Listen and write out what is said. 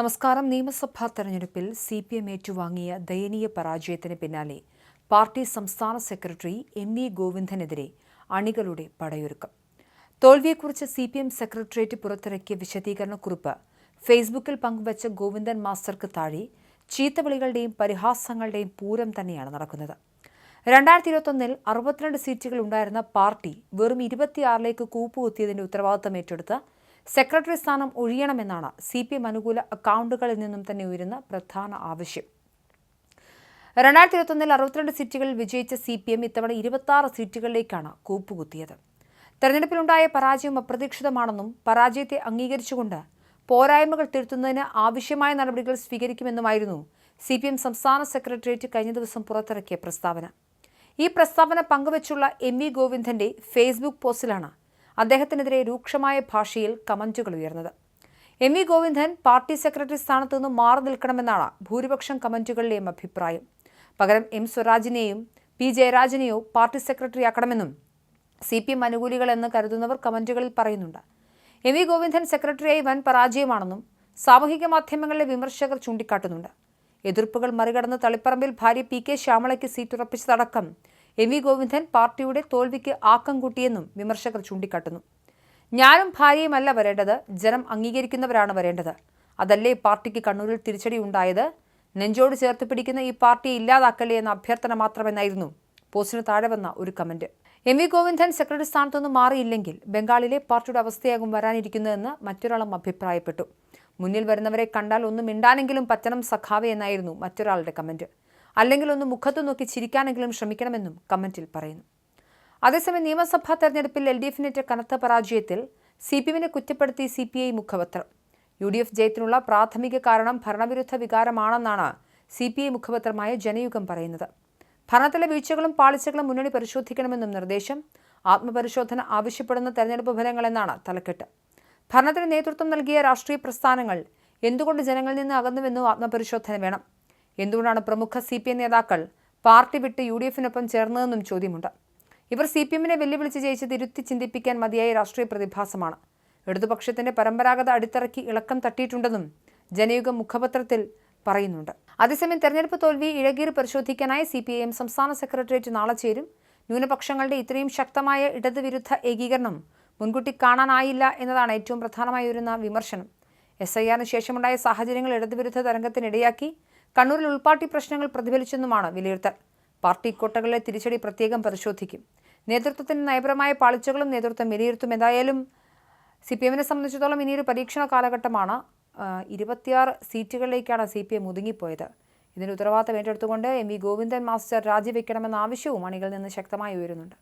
നമസ്കാരം. നിയമസഭാ തെരഞ്ഞെടുപ്പിൽ CPM ഏറ്റുവാങ്ങിയ ദയനീയ പരാജയത്തിന് പിന്നാലെ പാർട്ടി സംസ്ഥാന സെക്രട്ടറി MV ഗോവിന്ദനെതിരെ അണികളുടെ പടയൊരുക്കം. തോൽവിയെക്കുറിച്ച് CPM സെക്രട്ടേറിയറ്റ് പുറത്തിറക്കിയ വിശദീകരണക്കുറിപ്പ് ഫേസ്ബുക്കിൽ പങ്കുവച്ച ഗോവിന്ദൻ മാസ്റ്റർക്ക് താഴെ ചീത്തവിളികളുടെയും പരിഹാസങ്ങളുടെയും പൂരം തന്നെയാണ് നടക്കുന്നത്. 2021 62 സീറ്റുകൾ ഉണ്ടായിരുന്ന പാർട്ടി വെറും 26ലേക്ക് കൂപ്പുകുത്തിയതിന്റെ ഉത്തരവാദിത്തം ഏറ്റെടുത്ത് സെക്രട്ടറി സ്ഥാനം ഒഴിയണമെന്നാണ് CPM അനുകൂല അക്കൗണ്ടുകളിൽ നിന്നും തന്നെ ഉയരുന്ന പ്രധാന ആവശ്യം. 2021 62 സീറ്റുകളിൽ വിജയിച്ച CPM ഇത്തവണ 26 സീറ്റുകളിലേക്കാണ് കൂപ്പുകുത്തിയത്. തെരഞ്ഞെടുപ്പിലുണ്ടായ പരാജയം അപ്രതീക്ഷിതമാണെന്നും പരാജയത്തെ അംഗീകരിച്ചുകൊണ്ട് പോരായ്മകൾ തിരുത്തുന്നതിന് ആവശ്യമായ നടപടികൾ സ്വീകരിക്കുമെന്നുമായിരുന്നു CPM സംസ്ഥാന സെക്രട്ടേറിയറ്റ് കഴിഞ്ഞ ദിവസം പുറത്തിറക്കിയ പ്രസ്താവന. ഈ പ്രസ്താവന പങ്കുവച്ചുള്ള MV ഗോവിന്ദന്റെ ഫേസ്ബുക്ക് പോസ്റ്റിലാണ് അദ്ദേഹത്തിനെതിരെ രൂക്ഷമായ ഭാഷയിൽ കമന്റുകൾ ഉയർന്നത്. MV ഗോവിന്ദൻ പാർട്ടി സെക്രട്ടറി സ്ഥാനത്തു നിന്നും മാറി നിൽക്കണമെന്നാണ് ഭൂരിപക്ഷം കമന്റുകളിലെയും അഭിപ്രായം. പകരം M സ്വരാജിനെയും P ജയരാജനെയോ പാർട്ടി സെക്രട്ടറിയാക്കണമെന്നും CPM അനുകൂലികളെന്ന് കരുതുന്നവർ കമന്റുകളിൽ പറയുന്നുണ്ട്. MV ഗോവിന്ദൻ സെക്രട്ടറിയായി വൻ പരാജയമാണെന്നും സാമൂഹിക മാധ്യമങ്ങളിലെ വിമർശകർ ചൂണ്ടിക്കാട്ടുന്നുണ്ട്. എതിർപ്പുകൾ മറികടന്ന് തളിപ്പറമ്പിൽ ഭാര്യ PK ശ്യാമളയ്ക്ക് സീറ്റ് ഉറപ്പിച്ചതടക്കം MV ഗോവിന്ദൻ പാർട്ടിയുടെ തോൽവിക്ക് ആക്കം കൂട്ടിയെന്നും വിമർശകർ ചൂണ്ടിക്കാട്ടുന്നു. ഞാനും ഭാര്യയുമല്ല വരേണ്ടത്, ജനം അംഗീകരിക്കുന്നവരാണ് വരേണ്ടത്. അതല്ലേ പാർട്ടിക്ക് കണ്ണൂരിൽ തിരിച്ചടി ഉണ്ടായത്? നെഞ്ചോട് ചേർത്ത് പിടിക്കുന്ന ഈ പാർട്ടിയെ ഇല്ലാതാക്കല്ലേ എന്ന അഭ്യർത്ഥന മാത്രമെന്നായിരുന്നു പോസ്റ്റിന് താഴെ വന്ന ഒരു കമന്റ്. MV ഗോവിന്ദൻ സെക്രട്ടറി സ്ഥാനത്തൊന്നും മാറിയില്ലെങ്കിൽ ബംഗാളിലെ പാർട്ടിയുടെ അവസ്ഥയാകും വരാനിരിക്കുന്നതെന്ന് മറ്റൊരാളും അഭിപ്രായപ്പെട്ടു. മുന്നിൽ വരുന്നവരെ കണ്ടാൽ ഒന്ന് മിണ്ടാനെങ്കിലും പറ്റണം സഖാവെ എന്നായിരുന്നു മറ്റൊരാളുടെ കമന്റ്. അല്ലെങ്കിൽ ഒന്ന് മുഖത്ത് നോക്കി ചിരിക്കാനെങ്കിലും ശ്രമിക്കണമെന്നും കമന്റിൽ പറയുന്നു. അതേസമയം നിയമസഭാ തെരഞ്ഞെടുപ്പിൽ LDF-നേറ്റ കനത്ത പരാജയത്തിൽ CPM-നെ കുറ്റപ്പെടുത്തി CPI മുഖപത്രം. UDF ജയത്തിനുള്ള പ്രാഥമിക കാരണം ഭരണവിരുദ്ധ വികാരമാണെന്നാണ് CPI മുഖപത്രമായ ജനയുഗം പറയുന്നത്. ഭരണത്തിലെ വീഴ്ചകളും പാളിച്ചകളും മുന്നണി പരിശോധിക്കണമെന്നും നിർദ്ദേശം. ആത്മപരിശോധന ആവശ്യപ്പെടുന്ന തെരഞ്ഞെടുപ്പ് ഫലങ്ങളെന്നാണ് തലക്കെട്ട്. ഭരണത്തിന് നേതൃത്വം നൽകിയ രാഷ്ട്രീയ പ്രസ്ഥാനങ്ങൾ എന്തുകൊണ്ട് ജനങ്ങളിൽ നിന്ന് അകന്നുവെന്നും ആത്മപരിശോധന വേണം. എന്തുകൊണ്ടാണ് പ്രമുഖ CPM നേതാക്കൾ പാർട്ടി വിട്ട് UDF-നൊപ്പം ചേർന്നതെന്നും ചോദ്യമുണ്ട്. ഇവർ CPM-നെ വെല്ലുവിളിച്ച് ജയിച്ചത് ഇരുത്തി ചിന്തിപ്പിക്കാൻ മതിയായ രാഷ്ട്രീയ പ്രതിഭാസമാണ്. ഇടതുപക്ഷത്തിന്റെ പരമ്പരാഗത അടിത്തറയ്ക്ക് ഇളക്കം തട്ടിയിട്ടുണ്ടെന്നും ജനയുഗം മുഖപത്രത്തിൽ പറയുന്നുണ്ട്. അതേസമയം തെരഞ്ഞെടുപ്പ് തോൽവി ഇഴകീറി പരിശോധിക്കാനായി CPIM സംസ്ഥാന സെക്രട്ടേറിയറ്റ് നാളെ ചേരും. ന്യൂനപക്ഷങ്ങളുടെ ഇത്രയും ശക്തമായ ഇടതുവിരുദ്ധ ഏകീകരണം മുൻകൂട്ടി കാണാനായില്ല എന്നതാണ് ഏറ്റവും പ്രധാനമായി വരുന്ന വിമർശനം. SIR-ന് ശേഷമുണ്ടായ സാഹചര്യങ്ങൾ ഇടതുവിരുദ്ധ തരംഗത്തിനിടയാക്കി. കണ്ണൂരിൽ ഉൾപാർട്ടി പ്രശ്നങ്ങൾ പ്രതിഫലിച്ചെന്നുമാണ് വിലയിരുത്തൽ. പാർട്ടി കോട്ടകളിലെ തിരിച്ചടി പ്രത്യേകം പരിശോധിക്കും. നേതൃത്വത്തിന്റെ നയപരമായ പാളിച്ചകളും നേതൃത്വം വിലയിരുത്തും. എന്തായാലും CPM-നെ സംബന്ധിച്ചിടത്തോളം ഇനിയൊരു പരീക്ഷണ കാലഘട്ടമാണ്. 26 സീറ്റുകളിലേക്കാണ് CPM ഒതുങ്ങിപ്പോയത്. ഇതിന്റെ ഉത്തരവാദിത്തം ഏറ്റെടുത്തുകൊണ്ട് MV ഗോവിന്ദൻ മാസ്റ്റർ രാജിവെക്കണമെന്ന ആവശ്യവും അണികളിൽ നിന്ന് ശക്തമായി ഉയരുന്നുണ്ട്.